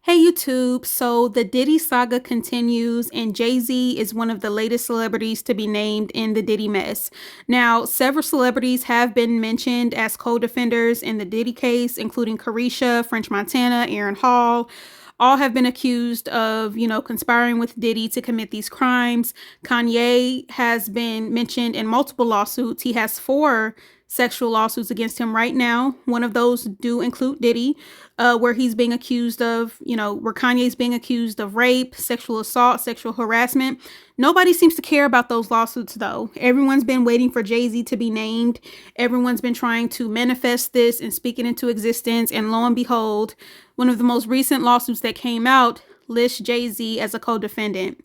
Hey YouTube, so the Diddy saga continues, and Jay-Z is one of the latest celebrities to be named in the Diddy mess. Now, several celebrities have been mentioned as co-defenders in the Diddy case, including Carisha, French Montana, Aaron Hall. All have been accused of, conspiring with Diddy to commit these crimes. Kanye has been mentioned in multiple lawsuits. He has four sexual lawsuits against him right now. One of those do include Diddy, where he's being accused of, where Kanye's being accused of rape, sexual assault, sexual harassment. Nobody seems to care about those lawsuits, though. Everyone's been waiting for Jay-Z to be named. Everyone's been trying to manifest this and speak it into existence. And lo and behold, one of the most recent lawsuits that came out lists Jay-Z as a co-defendant.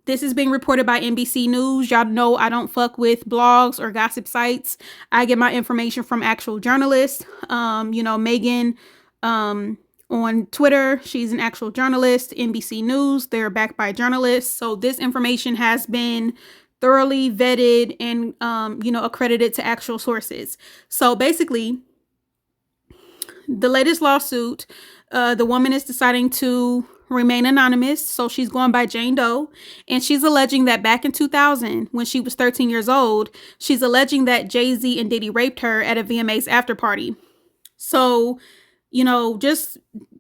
This is being reported by NBC News. Y'all know I don't fuck with blogs or gossip sites. I get my information from actual journalists. Megan on Twitter, she's an actual journalist. NBC News, they're backed by journalists. So this information has been thoroughly vetted and, accredited to actual sources. So basically, the latest lawsuit, the woman is deciding to remain anonymous, so she's going by Jane Doe, and she's alleging that back in 2000, when she was 13 years old, she's alleging that Jay-Z and Diddy raped her at a VMA's after party. So, just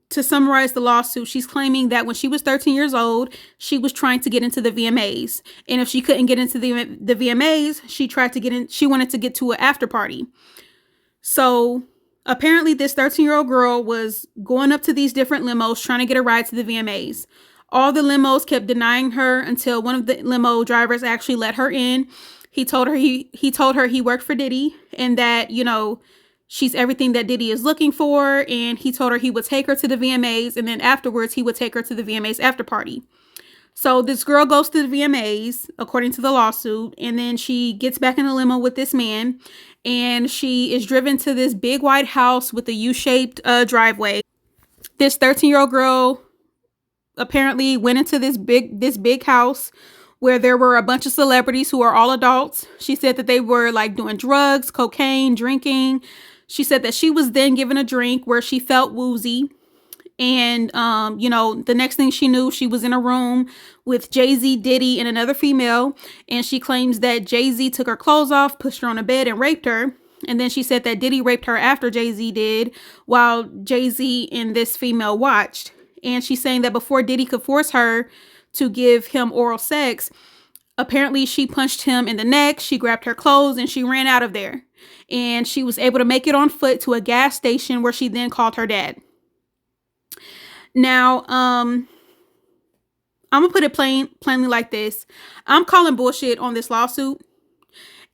to summarize the lawsuit, she's claiming that when she was 13 years old, she was trying to get into the VMAs, and if she couldn't get into the VMAs, she wanted to get to an after party. So apparently, this 13-year-old girl was going up to these different limos trying to get a ride to the VMAs. All the limos kept denying her until one of the limo drivers actually let her in. He told her he worked for Diddy and that, she's everything that Diddy is looking for. And he told her he would take her to the VMAs, and then afterwards he would take her to the VMAs after party. So this girl goes to the VMAs, according to the lawsuit, and then she gets back in the limo with this man, and she is driven to this big white house with a U-shaped driveway. This 13-year-old girl apparently went into this big house where there were a bunch of celebrities who are all adults. She said that they were like doing drugs, cocaine, drinking. She said that she was then given a drink where she felt woozy. And, the next thing she knew, she was in a room with Jay-Z, Diddy, and another female. And she claims that Jay-Z took her clothes off, pushed her on a bed, and raped her. And then she said that Diddy raped her after Jay-Z did, while Jay-Z and this female watched. And she's saying that before Diddy could force her to give him oral sex, apparently she punched him in the neck, she grabbed her clothes, and she ran out of there. And she was able to make it on foot to a gas station where she then called her dad. Now, I'm gonna put it plainly like this. I'm calling bullshit on this lawsuit,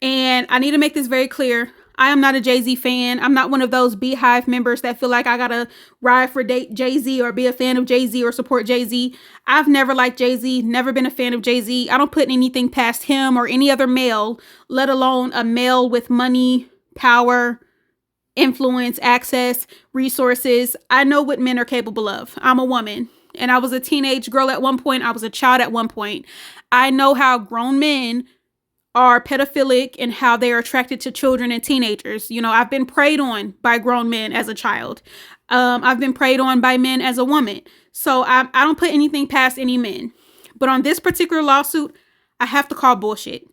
and I need to make this very clear. I am not a Jay-Z fan. I'm not one of those Beehive members that feel like I gotta ride for Jay-Z or be a fan of Jay-Z or support Jay-Z. I've never liked Jay-Z, never been a fan of Jay-Z. I don't put anything past him or any other male, let alone a male with money, power, influence, access, resources. I know what men are capable of. I'm a woman, and I was a teenage girl at one point. I was a child at one point. I know how grown men are pedophilic and how they are attracted to children and teenagers. I've been preyed on by grown men as a child. I've been preyed on by men as a woman. So I don't put anything past any men. But on this particular lawsuit, I have to call bullshit.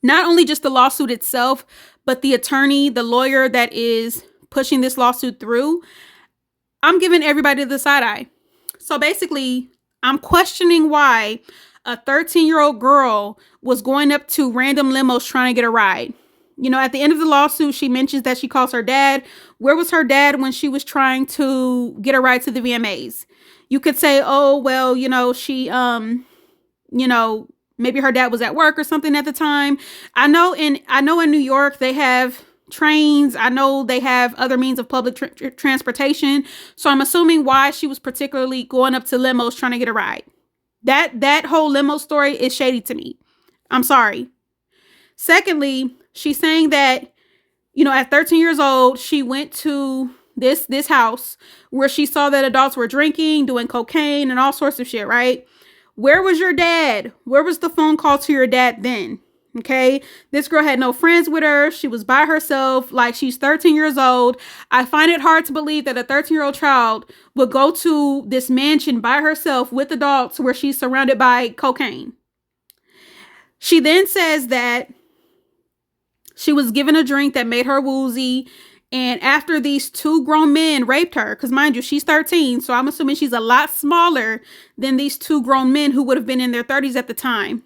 Not only just the lawsuit itself, but the attorney, the lawyer that is pushing this lawsuit through. I'm giving everybody the side eye. So basically, I'm questioning why a 13-year-old girl was going up to random limos trying to get a ride. At the end of the lawsuit, she mentions that she calls her dad. Where was her dad when she was trying to get a ride to the VMAs? You could say, oh, well, she, maybe her dad was at work or something at the time. I know in New York they have trains. I know they have other means of public transportation. So I'm assuming why she was particularly going up to limos trying to get a ride. That whole limo story is shady to me. I'm sorry. Secondly, she's saying that, at 13 years old, she went to this house where she saw that adults were drinking, doing cocaine, and all sorts of shit, right? Where was your dad? Where was the phone call to your dad then? Okay. This girl had no friends with her. She was by herself. Like, she's 13 years old. I find it hard to believe that a 13-year-old child would go to this mansion by herself with adults where she's surrounded by cocaine. She then says that she was given a drink that made her woozy. And after these two grown men raped her, because mind you, she's 13, so I'm assuming she's a lot smaller than these two grown men who would have been in their 30s at the time.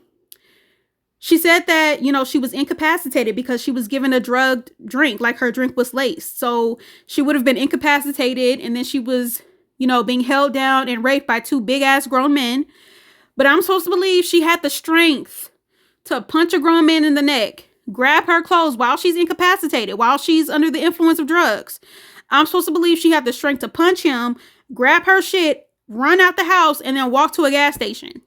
She said that, she was incapacitated because she was given a drugged drink, like her drink was laced. So she would have been incapacitated, and then she was, being held down and raped by two big ass grown men. But I'm supposed to believe she had the strength to punch a grown man in the neck, grab her clothes while she's incapacitated, while she's under the influence of drugs. I'm supposed to believe she had the strength to punch him, grab her shit, run out the house, and then walk to a gas station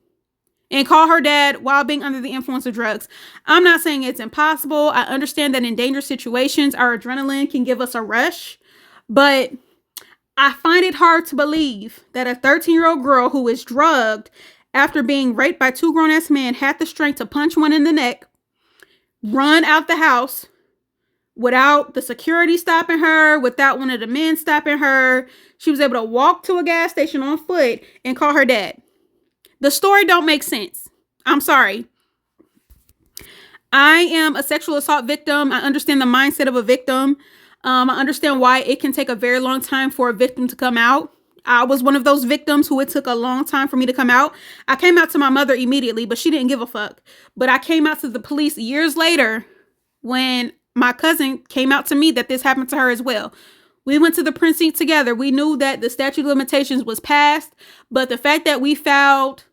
and call her dad while being under the influence of drugs. I'm not saying it's impossible. I understand that in dangerous situations, our adrenaline can give us a rush, but I find it hard to believe that a 13-year-old girl who is drugged after being raped by two grown-ass men had the strength to punch one in the neck, run out the house without the security stopping her, without one of the men stopping her. She was able to walk to a gas station on foot and call her dad. The story don't make sense. I'm sorry. I am a sexual assault victim. I understand the mindset of a victim. I understand why it can take a very long time for a victim to come out. I was one of those victims who it took a long time for me to come out. I came out to my mother immediately, but she didn't give a fuck. But I came out to the police years later when my cousin came out to me that this happened to her as well. We went to the precinct together. We knew that the statute of limitations was passed, but the fact that we filed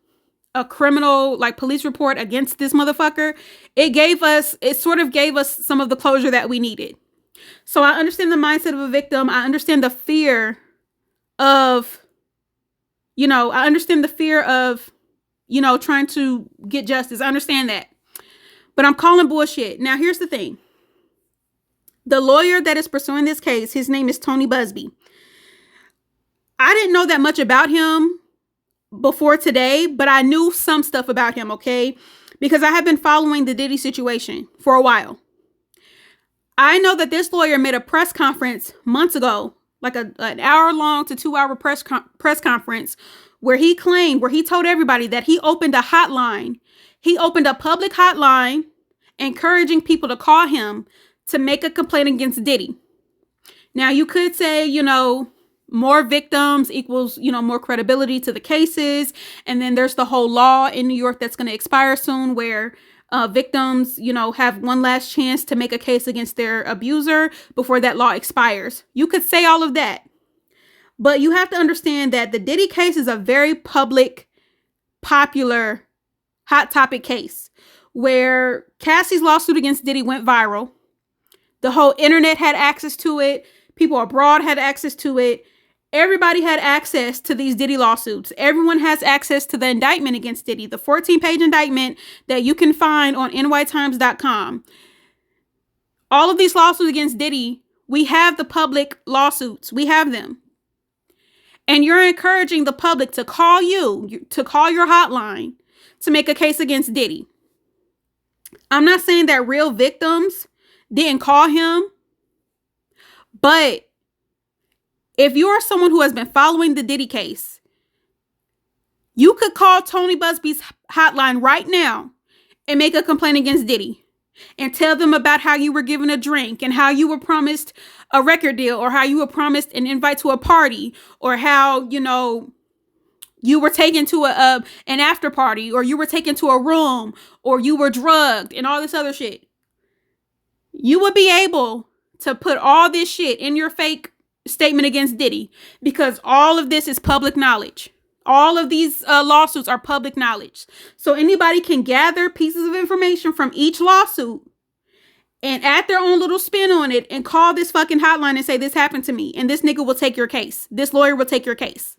a criminal police report against this motherfucker, it sort of gave us some of the closure that we needed. So I understand the mindset of a victim. I understand the fear of, trying to get justice. I understand that. But I'm calling bullshit. Now, here's the thing. The lawyer that is pursuing this case, his name is Tony Busby. I didn't know that much about him before today, but I knew some stuff about him, okay? Because I have been following the Diddy situation for a while. I know that this lawyer made a press conference months ago, like an hour-long to 2-hour press conference, where he told everybody that he opened a hotline. He opened a public hotline encouraging people to call him to make a complaint against Diddy. Now, you could say, more victims equals, more credibility to the cases. And then there's the whole law in New York that's going to expire soon where victims, have one last chance to make a case against their abuser before that law expires. You could say all of that. But you have to understand that the Diddy case is a very public, popular, hot topic case where Cassie's lawsuit against Diddy went viral. The whole internet had access to it. People abroad had access to it. Everybody had access to these Diddy lawsuits. Everyone has access to the indictment against Diddy, the 14-page indictment that you can find on nytimes.com. All of these lawsuits against Diddy, we have the public lawsuits. We have them. And you're encouraging the public to call your hotline to make a case against Diddy. I'm not saying that real victims didn't call him, but if you are someone who has been following the Diddy case, you could call Tony Busby's hotline right now and make a complaint against Diddy and tell them about how you were given a drink and how you were promised a record deal or how you were promised an invite to a party or how, you were taken to an after party or you were taken to a room or you were drugged and all this other shit. You would be able to put all this shit in your fake statement against Diddy because all of this is public knowledge. All of these lawsuits are public knowledge. So anybody can gather pieces of information from each lawsuit and add their own little spin on it and call this fucking hotline and say, this happened to me. And this nigga will take your case. This lawyer will take your case.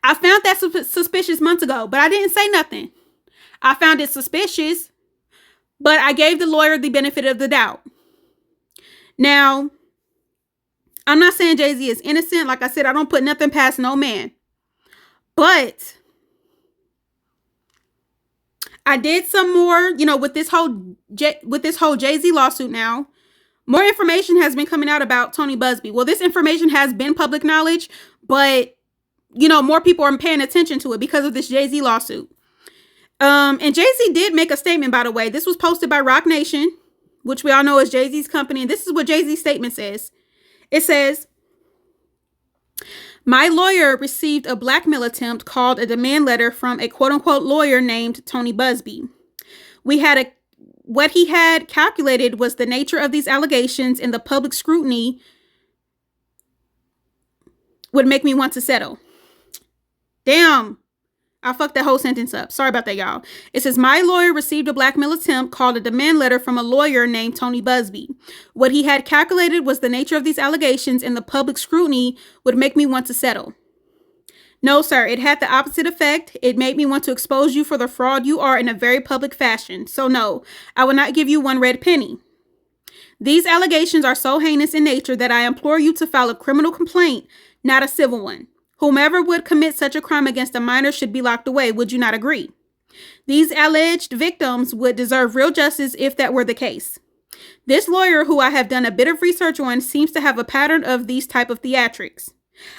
I found that suspicious months ago, but I didn't say nothing. I found it suspicious, but I gave the lawyer the benefit of the doubt. Now, I'm not saying Jay-Z is innocent. Like I said, I don't put nothing past no man. But I did some more, with this whole Jay-Z lawsuit now. More information has been coming out about Tony Busby. Well, this information has been public knowledge, but more people are paying attention to it because of this Jay-Z lawsuit. And Jay-Z did make a statement, by the way. This was posted by Roc Nation, which we all know is Jay-Z's company. And this is what Jay-Z's statement says. It says, my lawyer received a blackmail attempt called a demand letter from a quote-unquote lawyer named Tony Busby. What he had calculated was the nature of these allegations, and the public scrutiny would make me want to settle. Damn. I fucked that whole sentence up. Sorry about that, y'all. It says, my lawyer received a blackmail attempt called a demand letter from a lawyer named Tony Busby. What he had calculated was the nature of these allegations, and the public scrutiny would make me want to settle. No, sir, it had the opposite effect. It made me want to expose you for the fraud you are in a very public fashion. So no, I will not give you one red penny. These allegations are so heinous in nature that I implore you to file a criminal complaint, not a civil one. Whomever would commit such a crime against a minor should be locked away. Would you not agree? These alleged victims would deserve real justice if that were the case. This lawyer, who I have done a bit of research on, seems to have a pattern of these type of theatrics.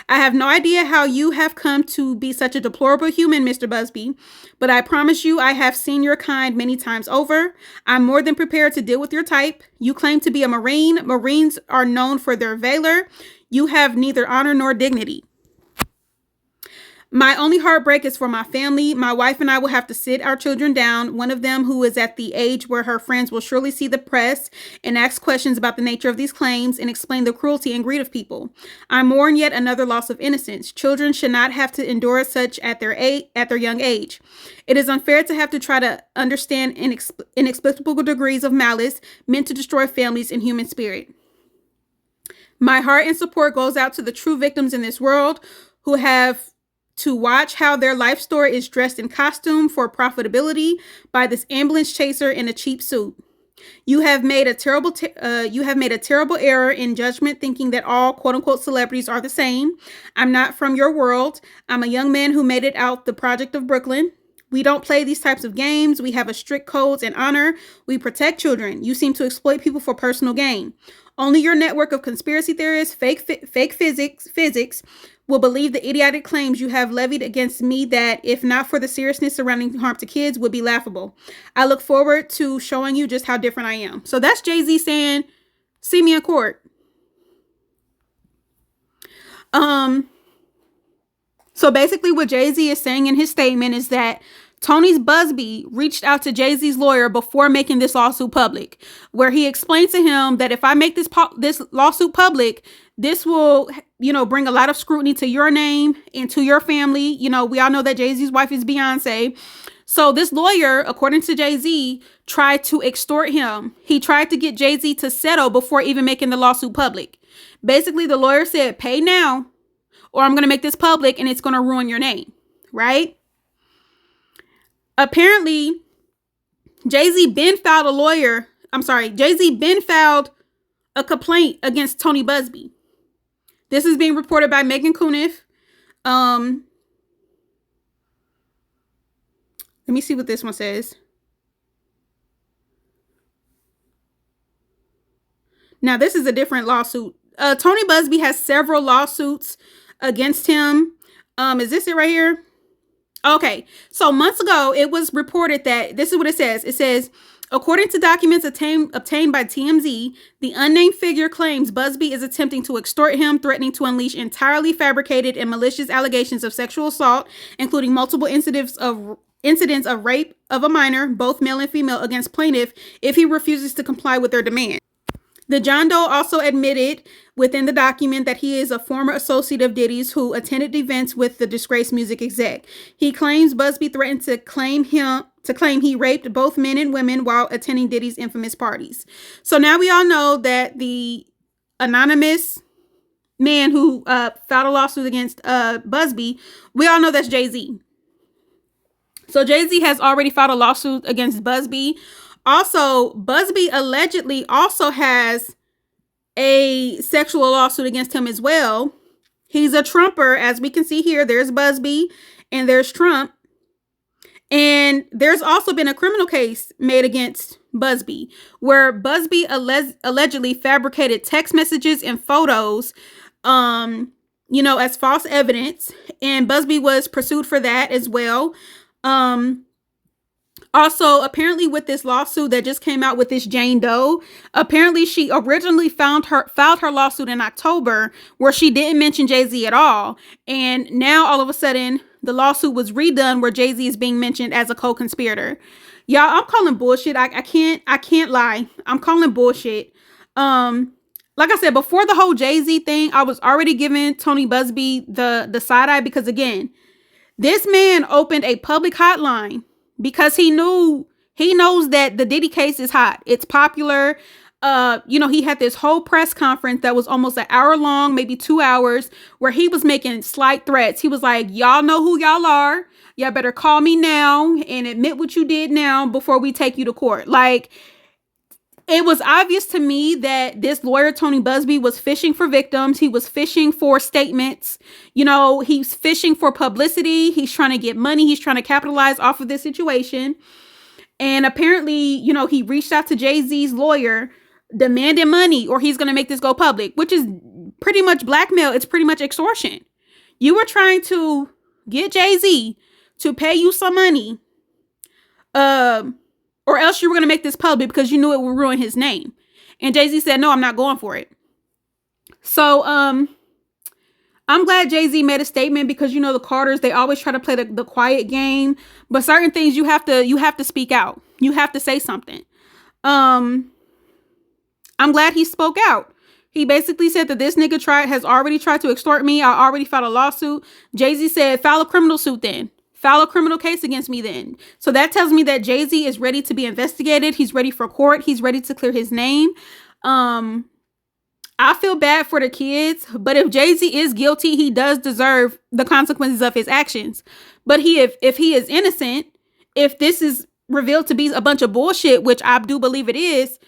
I have no idea how you have come to be such a deplorable human, Mr. Busby, but I promise you I have seen your kind many times over. I'm more than prepared to deal with your type. You claim to be a Marine. Marines are known for their valor. You have neither honor nor dignity. My only heartbreak is for my family. My wife and I will have to sit our children down, one of them who is at the age where her friends will surely see the press and ask questions about the nature of these claims and explain the cruelty and greed of people. I mourn yet another loss of innocence. Children should not have to endure such at their young age. It is unfair to have to try to understand inexplicable degrees of malice meant to destroy families and human spirit. My heart and support goes out to the true victims in this world who have to watch how their life story is dressed in costume for profitability by this ambulance chaser in a cheap suit. You have made a terrible error in judgment, thinking that all quote-unquote celebrities are the same. I'm not from your world. I'm a young man who made it out the project of Brooklyn. We don't play these types of games. We have a strict codes and honor. We protect children. You seem to exploit people for personal gain. Only your network of conspiracy theorists, fake physics will believe the idiotic claims you have levied against me that, if not for the seriousness surrounding harm to kids, would be laughable. I look forward to showing you just how different I am. So that's Jay-Z saying, see me in court. So basically what Jay-Z is saying in his statement is that Tony Busby reached out to Jay-Z's lawyer before making this lawsuit public, where he explained to him that if I make this lawsuit public, this will, bring a lot of scrutiny to your name and to your family. We all know that Jay-Z's wife is Beyonce. So this lawyer, according to Jay-Z, tried to extort him. He tried to get Jay-Z to settle before even making the lawsuit public. Basically, the lawyer said, pay now, or I'm going to make this public and it's going to ruin your name, right? Apparently, Jay-Z Ben filed a complaint against Tony Busby. This is being reported by Megan Cuniff. Let me see what this one says. Now, this is a different lawsuit. Tony Busby has several lawsuits against him. Is this it right here? Okay, so months ago, it was reported that, this is what it says. It says, according to documents obtained by TMZ, the unnamed figure claims Busby is attempting to extort him, threatening to unleash entirely fabricated and malicious allegations of sexual assault, including multiple incidents of rape of a minor, both male and female, against plaintiff if he refuses to comply with their demand. The John Doe also admitted within the document that he is a former associate of Diddy's who attended events with the disgraced music exec. He claims Busby threatened to claim he raped both men and women while attending Diddy's infamous parties. So now we all know that the anonymous man who filed a lawsuit against Busby, we all know that's Jay-Z. So Jay-Z has already filed a lawsuit against Busby. Also, Busby allegedly also has a sexual lawsuit against him as well. He's a Trumper, as we can see here. There's Busby and there's Trump. And there's also been a criminal case made against Busby, where Busby allegedly fabricated text messages and photos, as false evidence. And Busby was pursued for that as well. Also, apparently with this lawsuit that just came out with this Jane Doe, apparently she originally filed her lawsuit in October where she didn't mention Jay-Z at all. And now all of a sudden the lawsuit was redone where Jay-Z is being mentioned as a co-conspirator. Y'all, I'm calling bullshit. I can't lie. I'm calling bullshit. Like I said, before the whole Jay-Z thing, I was already giving Tony Busby the side eye because, again, this man opened a public hotline because he knows that the Diddy case is hot. It's popular. He had this whole press conference that was almost an hour long, maybe 2 hours, where he was making slight threats. He was like, y'all know who y'all are. Y'all better call me now and admit what you did now before we take you to court. Like, it was obvious to me that this lawyer, Tony Busby, was fishing for victims. He was fishing for statements. He's fishing for publicity. He's trying to get money. He's trying to capitalize off of this situation. And apparently, he reached out to Jay-Z's lawyer demanding money or he's going to make this go public, which is pretty much blackmail. It's pretty much extortion. You were trying to get Jay-Z to pay you some money, or else you were going to make this public because you knew it would ruin his name. And Jay-Z said, no, I'm not going for it. So, I'm glad Jay-Z made a statement because, the Carters, they always try to play the quiet game, but certain things you have to speak out. You have to say something. I'm glad he spoke out. He basically said that this nigga has already tried to extort me. I already filed a lawsuit. Jay-Z said, file a criminal suit then. File a criminal case against me then. So that tells me that Jay-Z is ready to be investigated. He's ready for court. He's ready to clear his name. I feel bad for the kids, but if Jay-Z is guilty, he does deserve the consequences of his actions. But if he is innocent, if this is revealed to be a bunch of bullshit, which I do believe it is,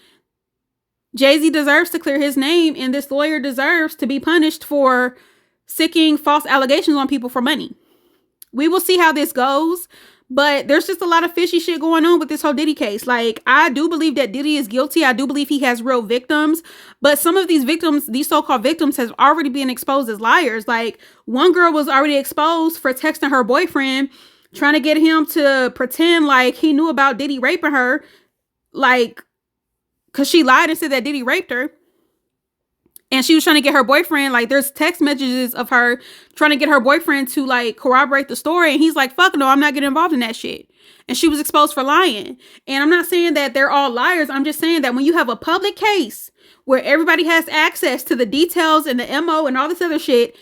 Jay-Z deserves to clear his name, and this lawyer deserves to be punished for sicking false allegations on people for money. We will see how this goes, but there's just a lot of fishy shit going on with this whole Diddy case. Like, I do believe that Diddy is guilty. I do believe he has real victims, but some of these victims, these so-called victims, has already been exposed as liars. Like, one girl was already exposed for texting her boyfriend, trying to get him to pretend like he knew about Diddy raping her, like, because she lied and said that Diddy raped her. And she was trying to get her boyfriend, like, there's text messages of her trying to get her boyfriend to, like, corroborate the story. And he's like, fuck no, I'm not getting involved in that shit. And she was exposed for lying. And I'm not saying that they're all liars. I'm just saying that when you have a public case where everybody has access to the details and the MO and all this other shit,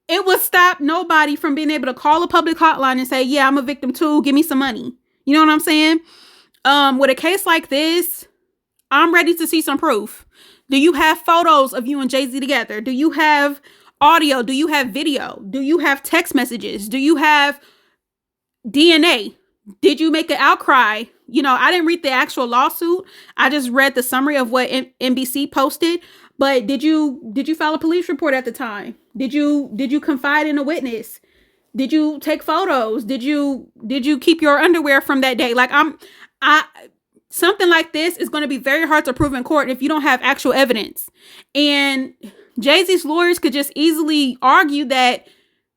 it would stop nobody from being able to call a public hotline and say, yeah, I'm a victim too. Give me some money. You know what I'm saying? With a case like this, I'm ready to see some proof. Do you have photos of you and Jay-Z together? Do you have audio? Do you have video? Do you have text messages? Do you have DNA? Did you make an outcry? I didn't read the actual lawsuit. I just read the summary of what NBC posted. But did you file a police report at the time? Did you confide in a witness? Did you take photos? Did you keep your underwear from that day? Like, something like this is going to be very hard to prove in court if you don't have actual evidence. And Jay-Z's lawyers could just easily argue that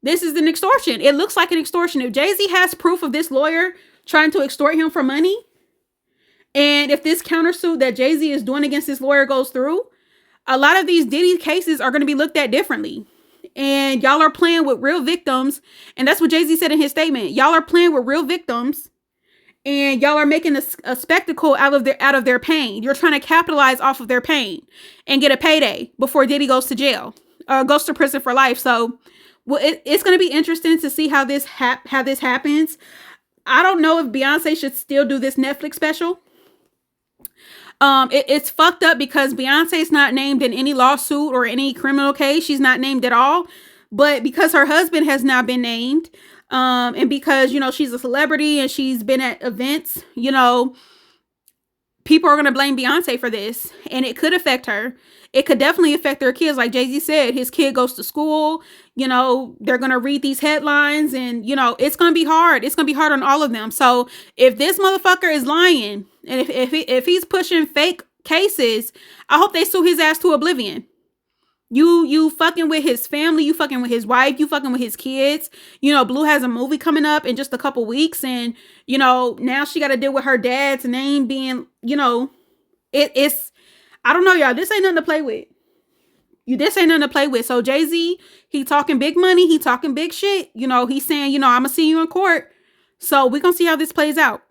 this is an extortion. It looks like an extortion. If Jay-Z has proof of this lawyer trying to extort him for money, and if this countersuit that Jay-Z is doing against this lawyer goes through, a lot of these Diddy cases are going to be looked at differently. And y'all are playing with real victims. And that's what Jay-Z said in his statement. Y'all are playing with real victims. And y'all are making a spectacle out of their pain. You're trying to capitalize off of their pain and get a payday before Diddy goes to jail or goes to prison for life. So, it's going to be interesting to see how this happens. I don't know if Beyonce should still do this Netflix special. It's fucked up because Beyonce's not named in any lawsuit or any criminal case. She's not named at all. But because her husband has now been named, and because, she's a celebrity and she's been at events, people are going to blame Beyonce for this, and it could affect her. It could definitely affect their kids. Like Jay-Z said, his kid goes to school, they're going to read these headlines, and, it's going to be hard. It's going to be hard on all of them. So if this motherfucker is lying, and if he's pushing fake cases, I hope they sue his ass to oblivion. You fucking with his family, you fucking with his wife, you fucking with his kids. Blue has a movie coming up in just a couple weeks, and now she got to deal with her dad's name being, it's I don't know, y'all. This ain't nothing to play with. This ain't nothing to play with. So Jay-Z, he talking big money, he talking big shit. He's saying, I'ma see you in court. So we're gonna see how this plays out.